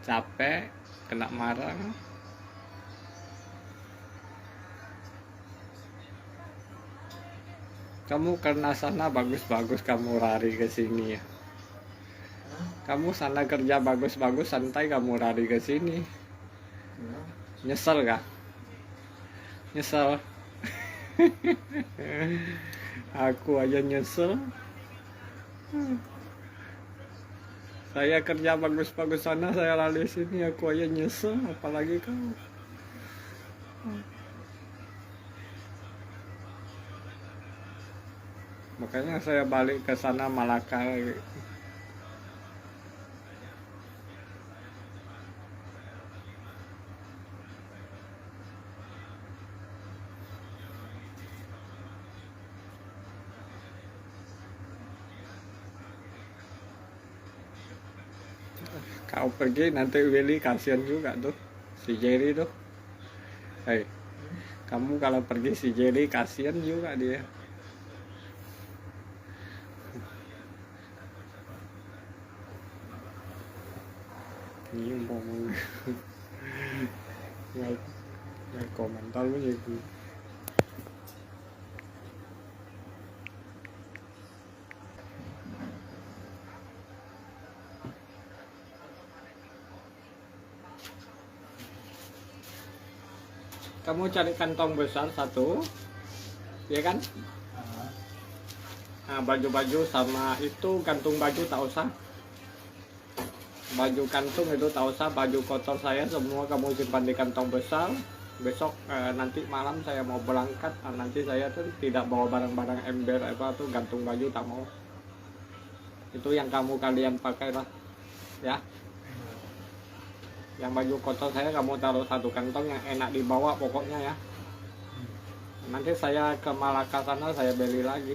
capek, kena marah. Kamu karena sana bagus-bagus kamu lari ke sini ya. Kamu sana kerja bagus-bagus santai kamu lari ke sini. Nyesel gak? Nyesel. Aku aja nyesel. Saya kerja bagus-bagus sana, saya lari sini, aku aja nyesel, apalagi kamu. Makanya saya balik ke sana Malaka. Kau pergi nanti Willy kasihan juga tuh, si Jerry tuh. Hei, kamu kalau pergi si Jerry kasihan juga dia. Ini mau nggak komentar lu gitu. Kamu cari kantong besar satu, ya kan? Nah, baju-baju sama itu gantung baju tak usah. Baju kantung itu tak usah, baju kotor saya semua kamu simpan di kantong besar. Besok nanti malam saya mau berangkat, nanti saya tuh tidak bawa barang-barang ember apa tuh, gantung baju tak mau. Itu yang kalian pakai lah, ya. Yang baju kotor saya kamu taruh satu kantong yang enak dibawa pokoknya ya. Nanti saya ke Malaka sana saya beli lagi.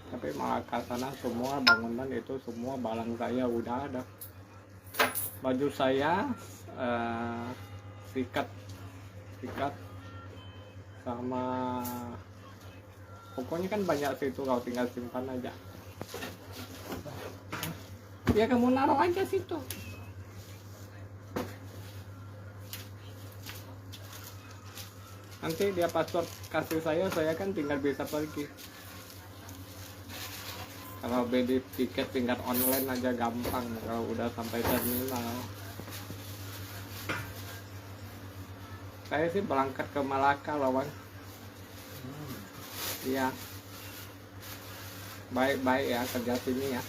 Tapi Malaka sana semua bangunan itu semua barang saya udah ada. Baju saya sikat sama pokoknya kan banyak situ, kau tinggal simpan aja ya, kamu naruh aja situ. Nanti dia password kasih saya kan tinggal bisa pergi. Kalau beli tiket tinggal online aja gampang kalau udah sampai terminal. Saya sih berangkat ke Malaka lawan. Iya. Baik-baik ya kerja sini ya.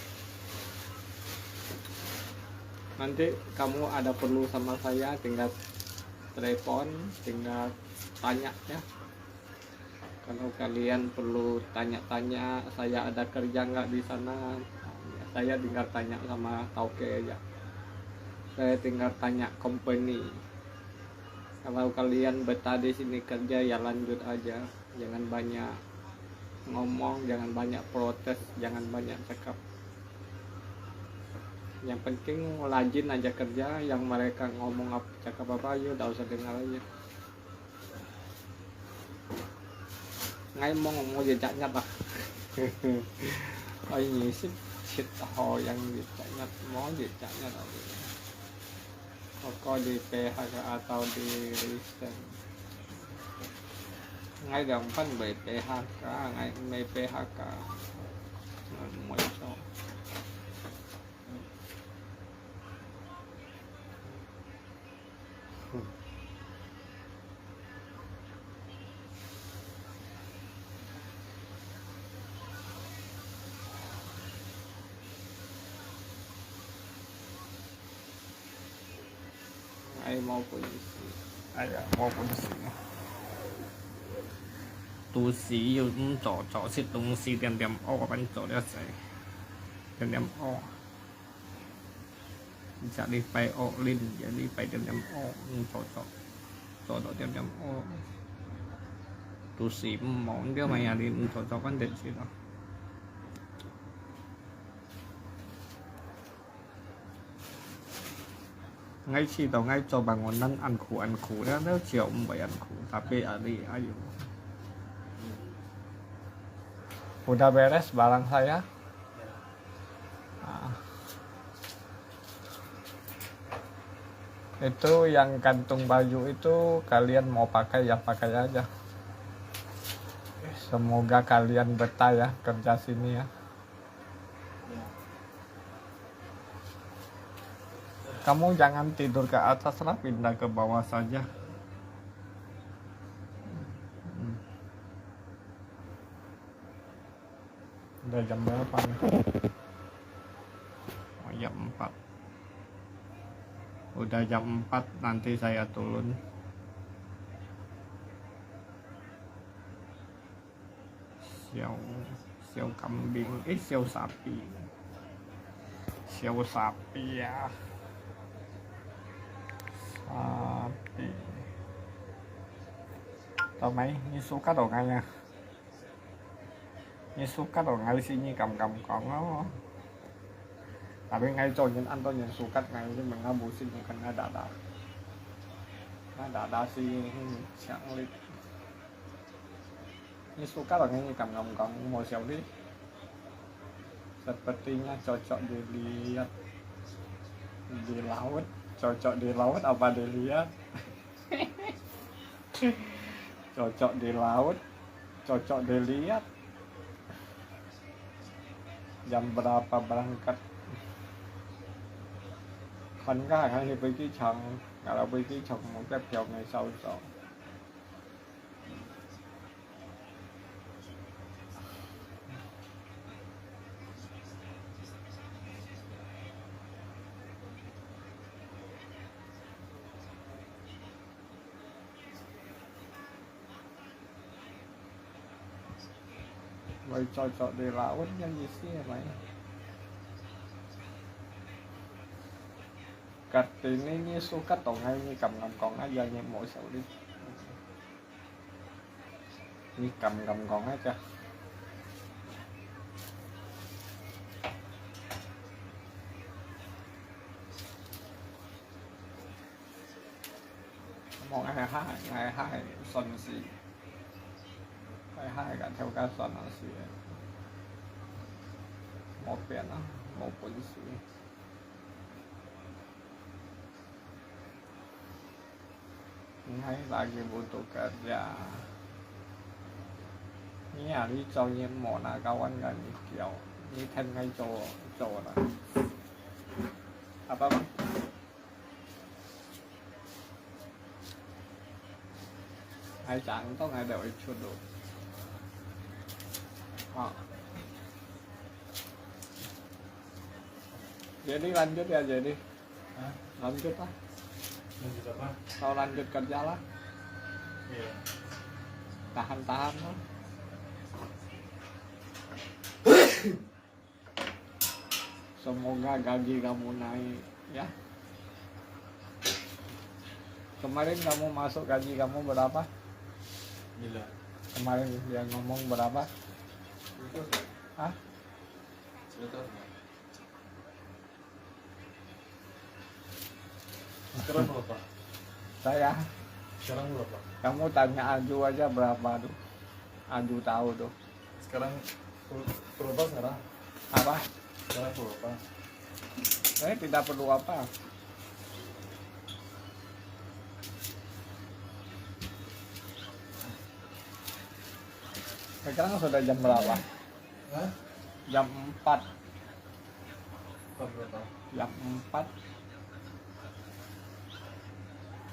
Nanti kamu ada perlu sama saya tinggal telepon, tinggal tanya ya. Kalau kalian perlu tanya-tanya saya ada kerja nggak di sana, saya tinggal tanya sama tauke aja. Saya tinggal tanya company. Kalau kalian betah di sini kerja ya lanjut aja, jangan banyak ngomong, jangan banyak protes, jangan banyak cakap. Yang penting rajin aja kerja, yang mereka ngomong apa cakap apa aja udah usah dengar aja. Ngay mau ngomong jejaknya pak. Oh ini sih shit yang jejaknya mau jejaknya tadi. Kok di PHK atau di resign. Ngay gampang bởi PHK, ngay mấy PHK mới cho. Ai mau polisi, ai mau polisi. Tu sĩ dùng chỗ xịt tung xì điểm điểm o bánh chỗ đeo sẽ điểm điểm o.จะđiไปออกลิ้นจะđiไปđiểm điểm o chỗ điểm điểm o. Tu sĩ món cái mày đi chỗ con định gì đó. ngay situ ngay cho bangunan anku dia cium mbak anku tapi Ali ayo udah beres barang saya. Nah, itu yang kantung baju itu kalian mau pakai ya pakai aja. Semoga kalian betah ya kerja sini ya. Kamu jangan tidur ke atas lah, pindah ke bawah saja. Udah jam berapa nih? Oh, jam 4. Udah jam 4 nanti saya turun. Siau kambing, siau sapi. Siau sapi ya. Sapi. Tao mấy như số cá đồ ngay nha. Như số cá đồ ngay sini cầm còn nó. Tapi ngay cho những ăn to những số cắt ngay chứ mình nggak bosin bukan ada sih siang lit. Ini suka banget kamu mau siapa nih? Sepertinya cocok dilihat di laut. Cocok di laut apa dilihat? Cocok di laut, cocok dilihat. Jam berapa berangkat? Khánh cái hay đi với cái chồng, là với cái chồng một cái phiếu ngày sau rồi. Vậy cocok di laut yang di sini apa ya? Kartini ini suka tong ngay như cầm còn aja như mỗi sầu đi. Như cầm còn aja. Một ngày hai xuân gì. Hai cả theo cá xuân là gì. Một biển đó, một quân sĩ. Hay lagi butuh kerja. Ini hari cowoknya mau nak kawan kan kiau. Ini kan ngay cowok lah. Apa bang? Hai chẳng tao ngày đợi chút đủ. Jadi lanjut ya jadi. Lanjut lah. Lanjut apa? Kalau lanjut kerja lah. Iya. Tahan-tahan lah. Semoga gaji kamu naik ya. Kemarin kamu masuk gaji kamu berapa? Gila. Kemarin dia ngomong berapa? 100. Hah? 100. Sekarang berapa? Saya. Sekarang berapa? Kamu tanya Aju aja berapa tuh? Aju tahu tuh. Sekarang berapa sekarang? Apa? Sekarang berapa? Saya tidak perlu apa. Sekarang sudah jam berapa? Hah? Jam 4. Berapa? Jam 4.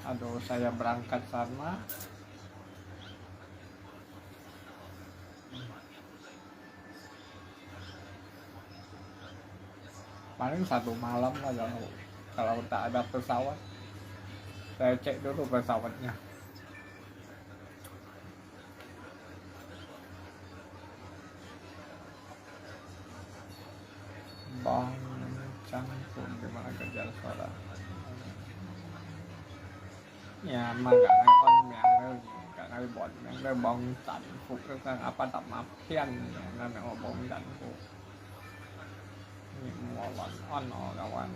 Aduh, saya berangkat sana. Paling 1 malam lah kalau tak ada pesawat. Saya cek dulu pesawatnya. Bang Cangkul gimana kerja suara? Nhà mà cả ngày con mẹ nó cả ngày bọn nó bong tận phục cái apa tak mafian nên là bong tận phục nhưng mà bọn on nó kawan